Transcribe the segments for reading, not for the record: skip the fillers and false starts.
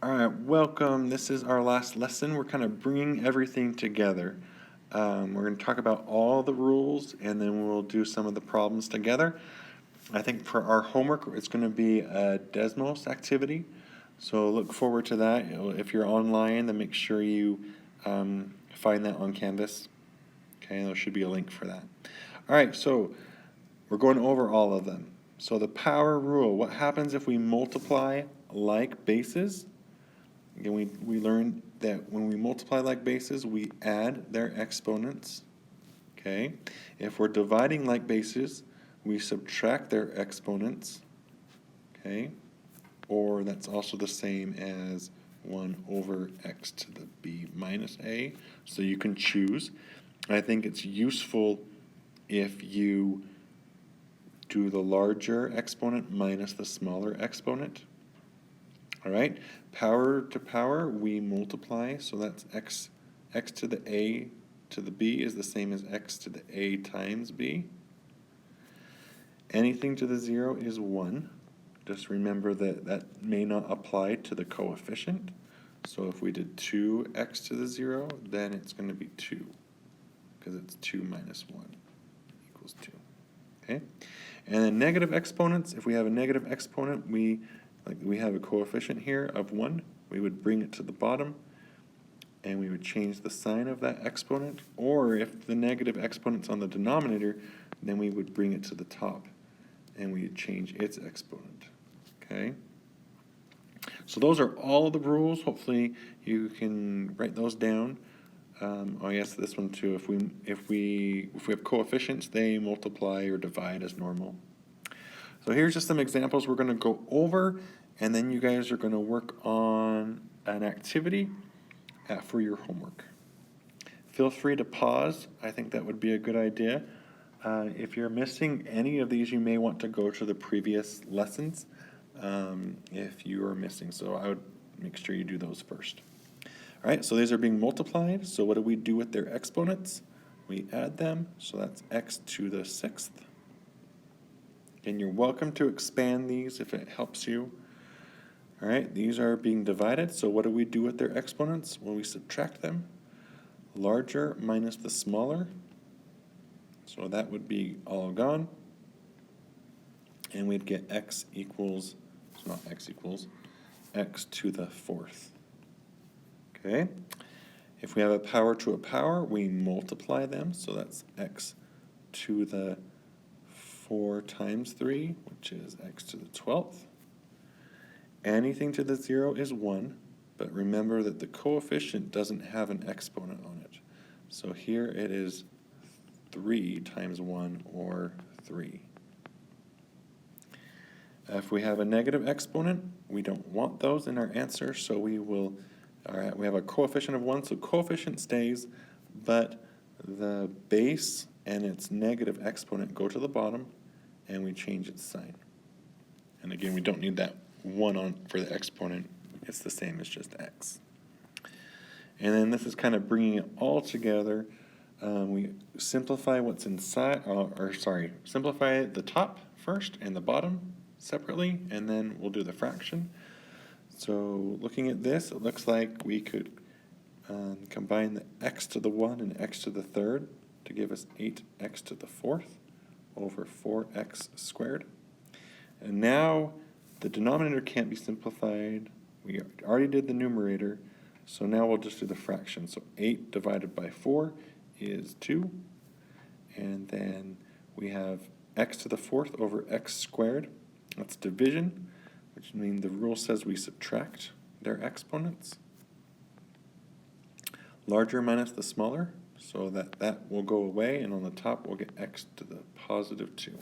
All right, welcome. This is our last lesson. We're kind of bringing everything together. We're going to talk about all the rules, and then we'll do some of the problems together. I think for our homework, it's going to be a Desmos activity, so look forward to that. If you're online, then make sure you find that on Canvas. Okay, there should be a link for that. All right, so we're going over all of them. So the power rule, what happens if we multiply like bases? Again, we learned that when we multiply like bases, we add their exponents. Okay. If we're dividing like bases, we subtract their exponents. Okay. Or that's also the same as 1 over x to the b minus a. So you can choose. I think it's useful if you do the larger exponent minus the smaller exponent. All right, power to power, we multiply, so that's x to the a to the b is the same as x to the a times b. Anything to the 0 is 1. Just remember that that may not apply to the coefficient. So if we did 2x to the 0, then it's going to be 2, because it's 2 minus 1 equals 2. Okay, and then negative exponents, if we have a negative exponent, we have a coefficient here of 1, we would bring it to the bottom, and we would change the sign of that exponent, or if the negative exponent's on the denominator, then we would bring it to the top, and we would change its exponent. Okay? So those are all the rules. Hopefully you can write those down. Oh yes, this one too. If we have coefficients, they multiply or divide as normal. So here's just some examples we're going to go over, and then you guys are going to work on an activity for your homework. Feel free to pause. I think that would be a good idea. If you're missing any of these, you may want to go to the previous lessons if you are missing. So I would make sure you do those first. All right, so these are being multiplied. So what do we do with their exponents? We add them. So that's x to the 6th. And you're welcome to expand these if it helps you. All right, these are being divided, so what do we do with their exponents? Well, we subtract them. Larger minus the smaller, so that would be all gone. And we'd get x equals, it's not x equals, x to the 4th. Okay, if we have a power to a power, we multiply them, so that's x to the 4 times 3, which is x to the 12th. Anything to the 0 is 1, but remember that the coefficient doesn't have an exponent on it. So here it is 3 times 1, or 3. If we have a negative exponent, we don't want those in our answer, so we have a coefficient of 1, so coefficient stays, but the base and its negative exponent go to the bottom, and we change its sign. And again, we don't need that 1 on for the exponent. It's the same as just x. And then this is kind of bringing it all together. We simplify what's inside, simplify the top first and the bottom separately, and then we'll do the fraction. So looking at this, it looks like we could combine the x to the 1 and x to the 3rd to give us 8x to the 4th over 4x squared. And now the denominator can't be simplified. We already did the numerator, so now we'll just do the fraction. So 8 divided by 4 is 2. And then we have x to the 4th over x squared. That's division, which means the rule says we subtract their exponents. Larger minus the smaller, so that will go away, and on the top we'll get x to the positive 2.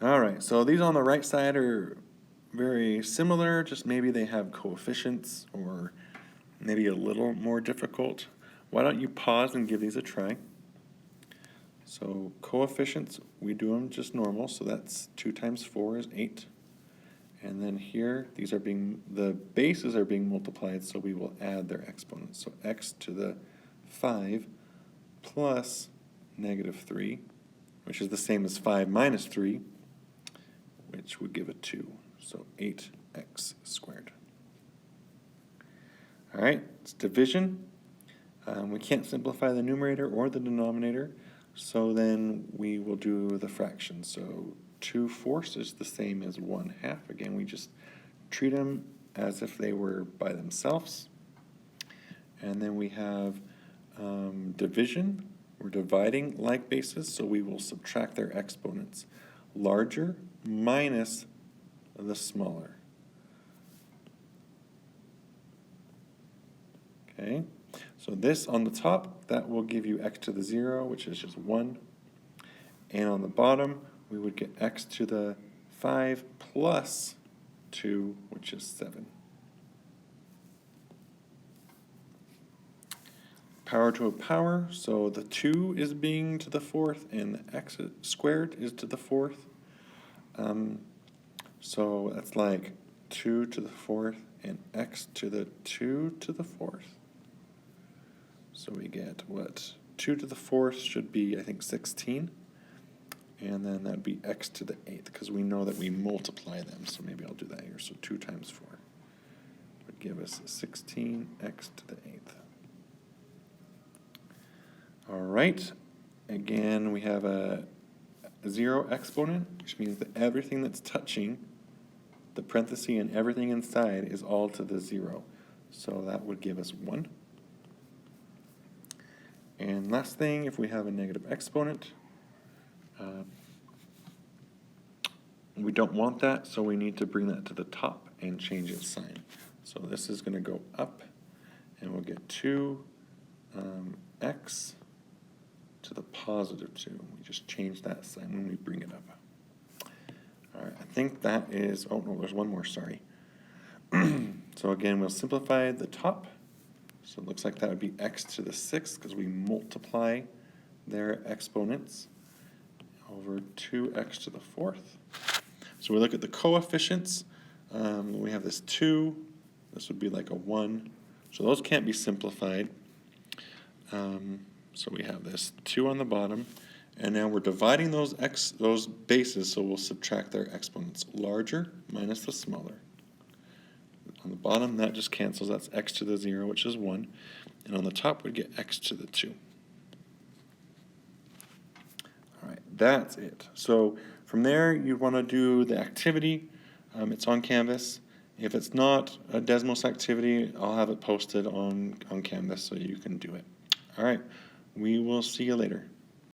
All right, so these on the right side are very similar, just maybe they have coefficients or maybe a little more difficult. Why don't you pause and give these a try? So coefficients, we do them just normal, so that's 2 times 4 is 8. And then here, the bases are being multiplied, so we will add their exponents. So x to the 5 plus negative 3, which is the same as 5 minus 3, which would give a 2. so 8x squared. All right, it's division. We can't simplify the numerator or the denominator, so then we will do the fraction. So 2/4 is the same as 1/2. Again, we just treat them as if they were by themselves. And then we have division. We're dividing like bases, so we will subtract their exponents. Larger minus the smaller. Okay, so this on the top, that will give you x to the 0, which is just 1. And on the bottom, we would get x to the 5 plus 2, which is 7. Power to a power, so the 2 is being to the 4th, and the x squared is to the 4th. So that's like 2 to the 4th and x to the 2 to the 4th. So we get what? 2 to the 4th should be, I think, 16. And then that would be x to the 8th, because we know that we multiply them. So maybe I'll do that here. So 2 times 4 would give us 16x to the 8th. All right. Again, we have a 0 exponent, which means that everything that's touching the parenthesis and everything inside is all to the 0. So that would give us 1. And last thing, if we have a negative exponent, we don't want that, so we need to bring that to the top and change its sign. So this is going to go up, and we'll get 2x to the positive 2. We just change that sign when we bring it up. All right, I think that is, oh no, there's one more, sorry. So again, we'll simplify the top. So it looks like that would be x to the 6th, because we multiply their exponents over 2x to the 4th. So we look at the coefficients. We have this 2. This would be like a 1. So those can't be simplified. So we have this 2 on the bottom. And now we're dividing those bases, so we'll subtract their exponents. Larger minus the smaller. On the bottom, that just cancels. That's x to the 0, which is 1. And on the top, we'd get x to the 2. All right, that's it. So from there, you want to do the activity. It's on Canvas. If it's not a Desmos activity, I'll have it posted on Canvas so you can do it. All right, we will see you later.